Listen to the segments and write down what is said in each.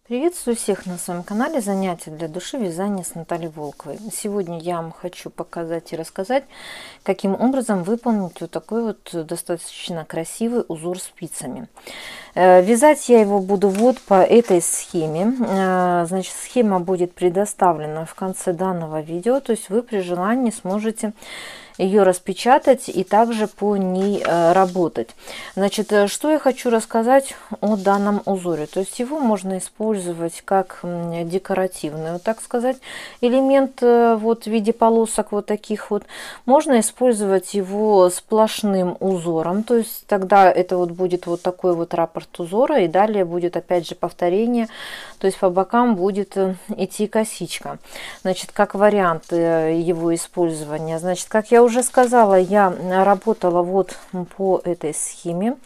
Приветствую всех на своем канале «Занятия для души. Вязание» с Натальей Волковой. Сегодня я вам хочу показать и рассказать, каким образом выполнить вот такой вот достаточно красивый узор спицами. Вязать я его буду вот по этой схеме. Значит, схема будет предоставлена в конце данного видео, то есть вы при желании сможете ее распечатать и также по ней работать. Значит, что я хочу рассказать о данном узоре. То есть его можно использовать как декоративный, вот так сказать, элемент вот в виде полосок вот таких вот. Можно использовать его сплошным узором, то есть тогда это вот будет вот такой вот раппорт узора, и далее будет опять же повторение, то есть по бокам будет идти косичка. Значит, как вариант его использования, значит, как я уже сказала, я работала вот по этой схеме.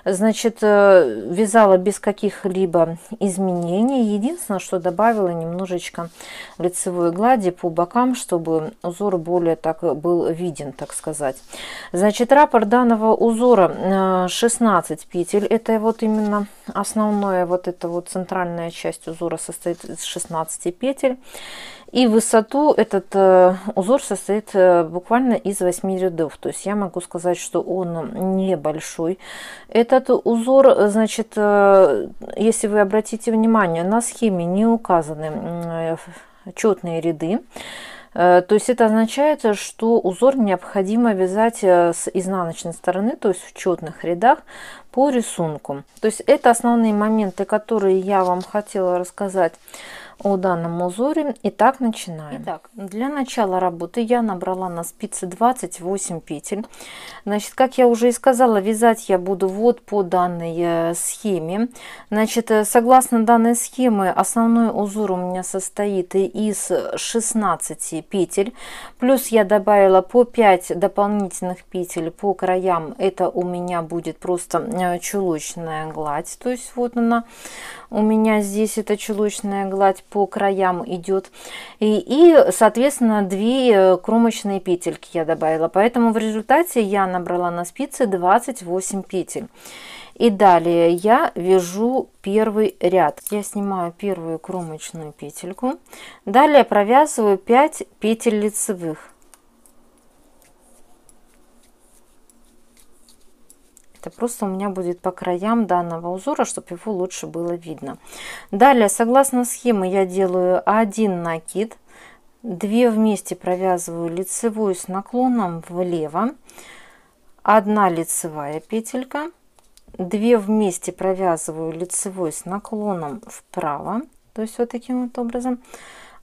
Значит, вязала без каких-либо изменений. Единственное, что добавила немножечко лицевой глади по бокам, чтобы узор более так был виден, так сказать. Значит, раппорт данного узора 16 петель. Это вот именно основное, вот эта вот центральная часть узора состоит из 16 петель. И в высоту этот узор состоит буквально из 8 рядов. То есть я могу сказать, что он небольшой. Этот узор, значит, если вы обратите внимание, на схеме не указаны четные ряды. То есть это означает, что узор необходимо вязать с изнаночной стороны, то есть в четных рядах по рисунку. То есть это основные моменты, которые я вам хотела рассказать о данном узоре. Итак, начинаем. Итак, для начала работы я набрала на спице 28 петель. Значит, как я уже и сказала, вязать я буду вот по данной схеме. Значит, согласно данной схеме, основной узор у меня состоит из 16 петель. Плюс я добавила по 5 дополнительных петель по краям. Это у меня будет просто чулочная гладь. То есть вот она у меня здесь, эта чулочная гладь по краям идет. И соответственно, 2 кромочные петельки я добавила. Поэтому в результате я набрала на спице 28 петель. И далее я вяжу первый ряд. Я снимаю первую кромочную петельку. Далее провязываю 5 петель лицевых. Это просто у меня будет по краям данного узора, чтобы его лучше было видно. Далее, согласно схеме, я делаю 1 накид, 2 вместе провязываю лицевую с наклоном влево, 1 лицевая петелька, 2 вместе провязываю лицевой с наклоном вправо, то есть вот таким вот образом.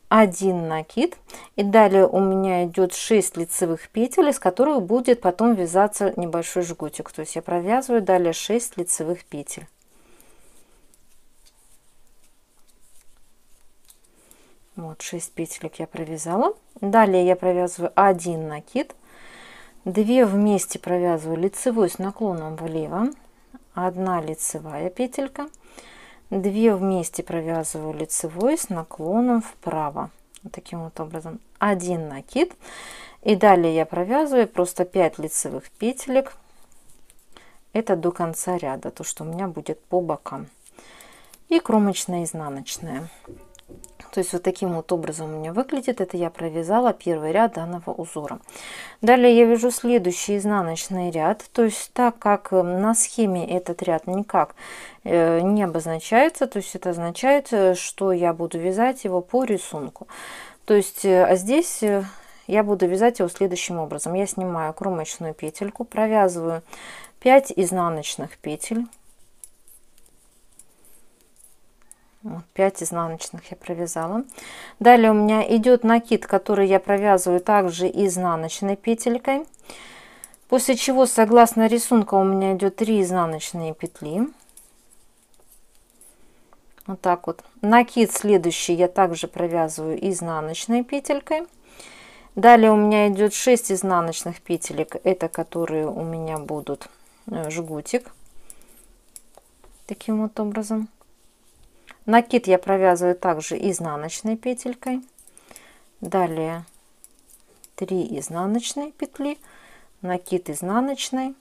1 накид, и далее у меня идет 6 лицевых петель, из которых будет потом вязаться небольшой жгутик. То есть я провязываю далее 6 лицевых петель. Вот 6 петелек я провязала. Далее я провязываю 1 накид, 2 вместе провязываю лицевой с наклоном влево, 1 лицевая петелька, 2 вместе провязываю лицевой с наклоном вправо, вот таким вот образом. 1 накид, и далее я провязываю просто 5 лицевых петелек. Это до конца ряда, то что у меня будет по бокам, и кромочная изнаночная. То есть вот таким вот образом у меня выглядит. Это я провязала первый ряд данного узора. Далее я вяжу следующий изнаночный ряд. То есть так как на схеме этот ряд никак не обозначается, то есть это означает, что я буду вязать его по рисунку. То есть а здесь я буду вязать его следующим образом. Я снимаю кромочную петельку, провязываю 5 изнаночных петель. Вот 5 изнаночных я провязала. Далее у меня идет накид, который я провязываю также изнаночной петелькой. После чего, согласно рисунку, у меня идет 3 изнаночные петли. Вот так вот. Накид следующий я также провязываю изнаночной петелькой. Далее у меня идет 6 изнаночных петелек. Это которые у меня будут жгутик. Таким вот образом. Накид я провязываю также изнаночной петелькой. Далее 3 изнаночные петли, накид изнаночной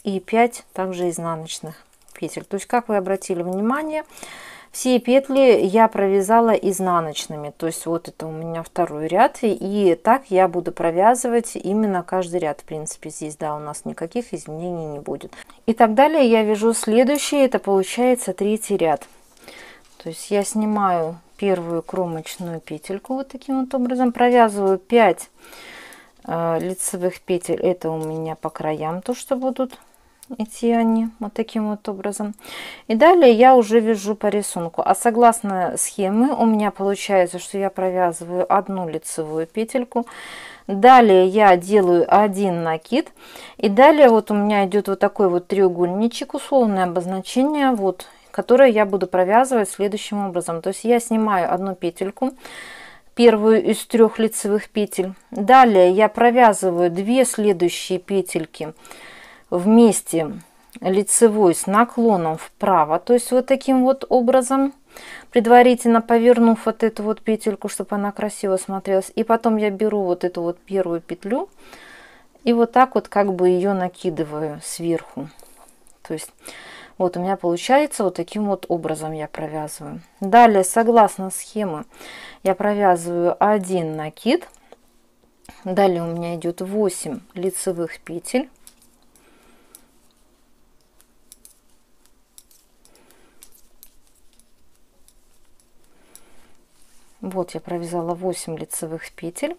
и 5 также изнаночных петель. То есть, как вы обратили внимание, Все петли я провязала изнаночными, то есть вот это у меня второй ряд, и так я буду провязывать именно каждый ряд. В принципе, здесь, да, у нас никаких изменений не будет. И так далее я вяжу следующий, это получается третий ряд. То есть я снимаю первую кромочную петельку вот таким вот образом, провязываю 5 лицевых петель, это у меня по краям то, что будут идти они вот таким вот образом. И далее я уже вяжу по рисунку. А согласно схемы у меня получается, что я провязываю одну лицевую петельку. Далее я делаю один накид. И далее вот у меня идет вот такой вот треугольничек, условное обозначение, вот, которое я буду провязывать следующим образом. То есть я снимаю одну петельку, первую из 3 лицевых петель. Далее я провязываю 2 следующие петельки вместе лицевой с наклоном вправо, то есть вот таким вот образом, предварительно повернув вот эту вот петельку, чтобы она красиво смотрелась. И потом я беру вот эту вот первую петлю и вот так вот как бы ее накидываю сверху. То есть вот у меня получается вот таким вот образом я провязываю. Далее, согласно схеме, я провязываю один накид. Далее у меня идет 8 лицевых петель. Вот я провязала 8 лицевых петель.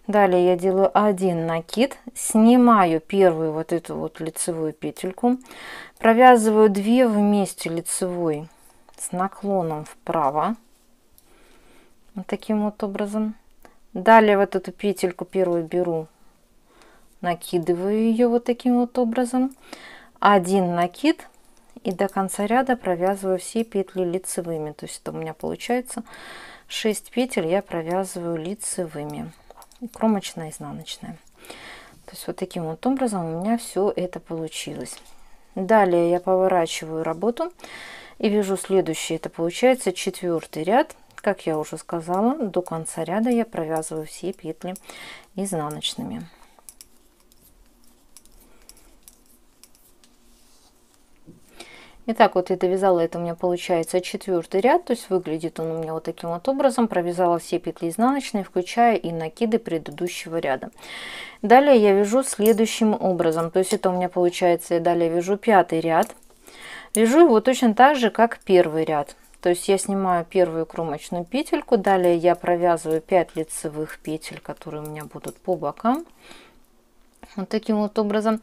Далее я делаю один накид, снимаю первую вот эту вот лицевую петельку, провязываю 2 вместе лицевой с наклоном вправо, вот таким вот образом. Далее вот эту петельку первую беру, накидываю ее вот таким вот образом, один накид, и до конца ряда провязываю все петли лицевыми. То есть это у меня получается 6 петель я провязываю лицевыми, кромочная, изнаночная. То есть вот таким вот образом у меня все это получилось. Далее я поворачиваю работу и вяжу следующий, это получается 4-й ряд. Как я уже сказала, до конца ряда я провязываю все петли изнаночными. Итак, вот я довязала, это у меня получается 4-й ряд, то есть выглядит он у меня вот таким вот образом. Провязала все петли изнаночные, включая и накиды предыдущего ряда. Далее я вяжу следующим образом, то есть это у меня получается, я далее вяжу 5-й ряд. Вяжу его точно так же, как 1-й ряд. То есть я снимаю первую кромочную петельку, далее я провязываю 5 лицевых петель, которые у меня будут по бокам. Вот таким вот образом.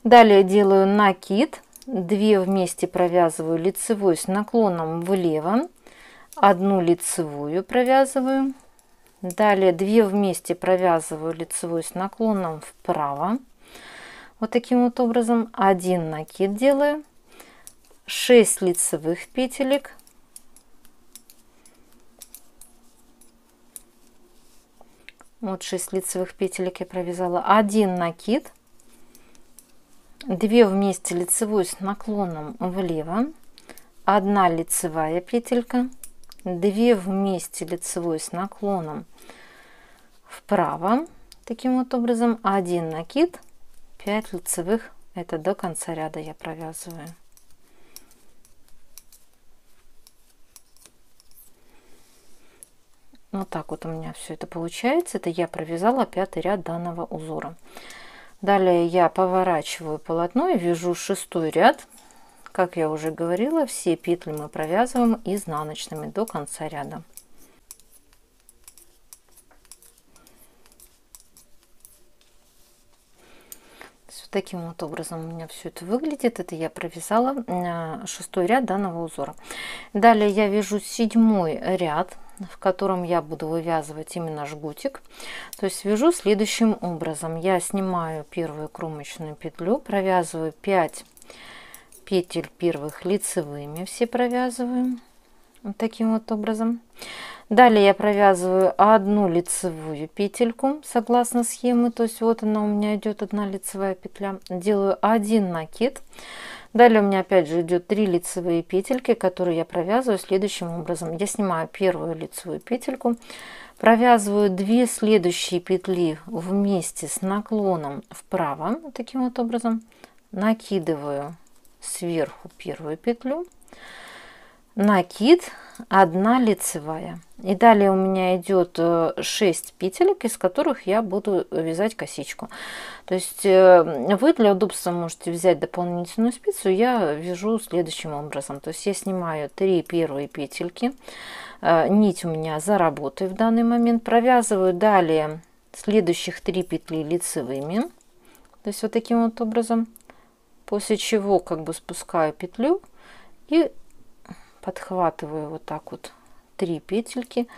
Далее делаю накид. 2 вместе провязываю лицевой с наклоном влево, одну лицевую провязываю, далее 2 вместе провязываю лицевой с наклоном вправо, вот таким вот образом, один накид делаю, 6 лицевых петелек, вот 6 лицевых петелек я провязала, один накид, 2 вместе лицевой с наклоном влево, 1 лицевая петелька, 2 вместе лицевой с наклоном вправо, таким вот образом, 1 накид, 5 лицевых, это до конца ряда я провязываю. Вот так вот у меня все это получается, это я провязала 5-й ряд данного узора. Далее я поворачиваю полотно и вяжу 6-й ряд. Как я уже говорила, все петли мы провязываем изнаночными до конца ряда. Вот таким вот образом у меня все это выглядит. Это я провязала 6-й ряд данного узора. Далее я вяжу 7-й ряд, в котором я буду вывязывать именно жгутик. То есть вяжу следующим образом. Я снимаю первую кромочную петлю, провязываю 5 петель первых лицевыми, все провязываю вот таким вот образом. Далее я провязываю одну лицевую петельку согласно схемы, то есть вот она у меня идет, одна лицевая петля, делаю один накид. Далее у меня опять же идет 3 лицевые петельки, которые я провязываю следующим образом. Я снимаю первую лицевую петельку, провязываю 2 следующие петли вместе с наклоном вправо, таким вот образом, накидываю сверху первую петлю. накид, 1 лицевая. И далее у меня идет 6 петелек, из которых я буду вязать косичку. То есть вы для удобства можете взять дополнительную спицу. Я вяжу следующим образом. То есть я снимаю 3 первые петельки. Нить у меня за работой в данный момент. Провязываю далее следующих 3 петли лицевыми. То есть вот таким вот образом. После чего как бы спускаю петлю и подхватываю вот так вот 3 петельки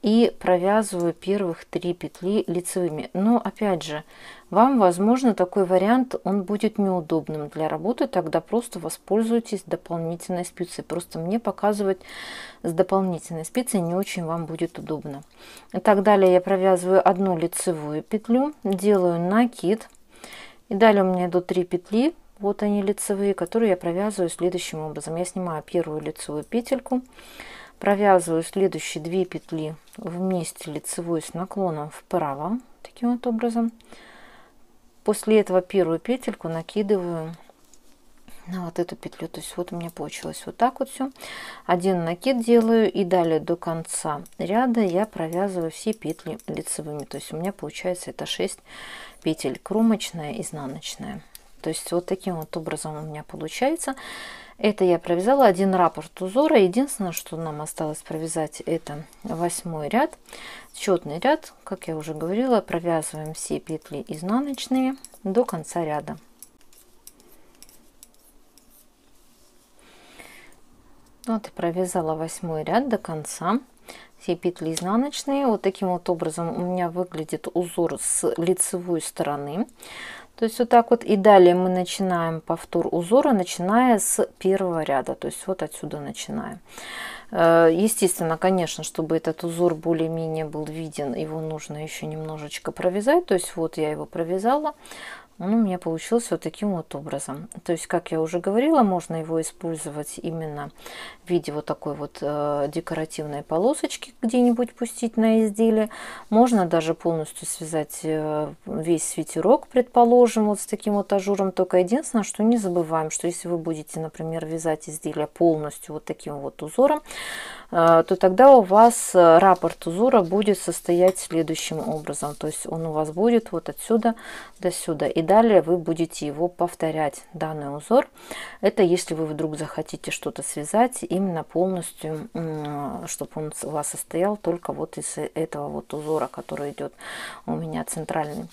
и провязываю первых 3 петли лицевыми. Но опять же, вам, возможно, такой вариант, он будет неудобным для работы, тогда просто воспользуйтесь дополнительной спицей. Просто мне показывать с дополнительной спицей не очень вам будет удобно. И так далее я провязываю 1 лицевую петлю, делаю накид, и далее у меня идут 3 петли. Вот они лицевые, которые я провязываю следующим образом. Я снимаю первую лицевую петельку, провязываю следующие 2 петли вместе лицевой с наклоном вправо, таким вот образом. После этого первую петельку накидываю на вот эту петлю. То есть вот у меня получилось вот так вот все. 1 накид делаю, и далее до конца ряда я провязываю все петли лицевыми. То есть у меня получается это 6 петель: кромочная, изнаночная. То есть вот таким вот образом у меня получается. Это я провязала 1 раппорт узора. Единственное, что нам осталось провязать, это 8 ряд, счетный ряд. Как я уже говорила, провязываем все петли изнаночными до конца ряда. Вот и провязала 8 ряд до конца. Все петли изнаночные. Вот таким вот образом у меня выглядит узор с лицевой стороны. То есть вот так вот. И далее мы начинаем повтор узора, начиная с первого ряда. То есть вот отсюда начинаем. Естественно, конечно, чтобы этот узор более-менее был виден, его нужно еще немножечко провязать. То есть вот я его провязала. Он у меня получился вот таким вот образом. То есть, как я уже говорила, можно его использовать именно в виде вот такой вот декоративной полосочки, где-нибудь пустить на изделие. Можно даже полностью связать весь свитерок, предположим, вот с таким вот ажуром. Только единственное, что не забываем, что если вы будете, например, вязать изделие полностью вот таким вот узором, то тогда у вас раппорт узора будет состоять следующим образом. То есть он у вас будет вот отсюда до сюда. И далее вы будете его повторять, данный узор. Это если вы вдруг захотите что-то связать именно полностью, чтобы он у вас состоял только вот из этого вот узора, который идет у меня центральный.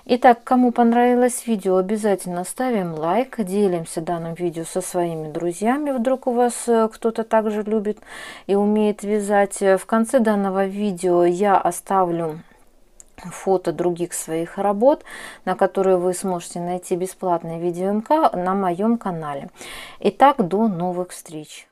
Итак, кому понравилось видео, обязательно ставим лайк, делимся данным видео со своими друзьями, вдруг у вас кто-то также любит и умеет вязать. В конце данного видео я оставлю фото других своих работ, на которые вы сможете найти бесплатное видео МК на моем канале. Итак, до новых встреч!